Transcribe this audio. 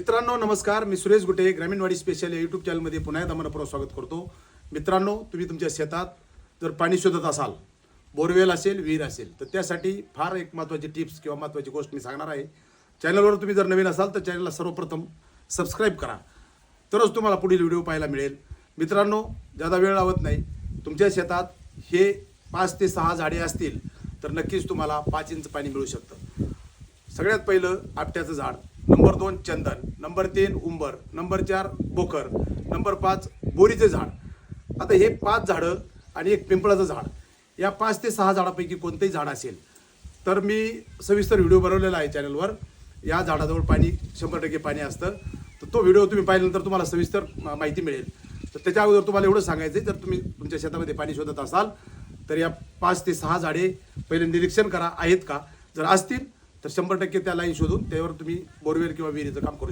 मित्रांनो नमस्कार, मी सुरेश गुटे ग्रामीणवाडी स्पेशल या यूट्यूब चॅनलमध्ये पुन्हा एकदा मनपूर्वक स्वागत करतो. मित्रांनो, तुम्ही तुमच्या शेतात जर पाणी शोधत असाल, बोरवेल असेल, विहीर असेल, तर त्यासाठी फार एक महत्त्वाची टिप्स किंवा महत्त्वाची गोष्ट मी सांगणार आहे. चॅनलवर तुम्ही जर नवीन असाल तर चॅनलला सर्वप्रथम सबस्क्राईब करा, तरच तुम्हाला पुढील व्हिडिओ पाहायला मिळेल. मित्रांनो, जादा वेळ लावत नाही. तुमच्या शेतात हे 5 ते 6 झाडे असतील तर नक्कीच तुम्हाला 5 इंच पाणी मिळू शकतं. सगळ्यात पहिलं आपट्याचं झाड, नंबर 2 चंदन, नंबर 3 उंबर, नंबर 4 बोकर, नंबर 5 बोरीचे झाड. आता हे 5 झाडं आणि एक पिंपळाचं झाड, या 5 ते 6 झाडापैकी कोणतेही झाड असेल तर मी सविस्तर व्हिडिओ बनवलेला आहे चॅनलवर. या झाडाजवळ पाणी 100% पाणी असतं, तर तो व्हिडिओ तुम्ही पाहिल्यानंतर तुम्हाला सविस्तर माहिती मिळेल. तर त्याच्या अगोदर तुम्हाला एवढं सांगायचं आहे, जर तुम्ही तुमच्या शेतामध्ये पाणी शोधत असाल तर या 5 ते 6 झाडे पहिले निरीक्षण करा आहेत का. जर असतील तर 100% त्या लाईन शोधून त्यावर तुम्ही बोरवेल किंवा विहिरीचं काम करू शकता.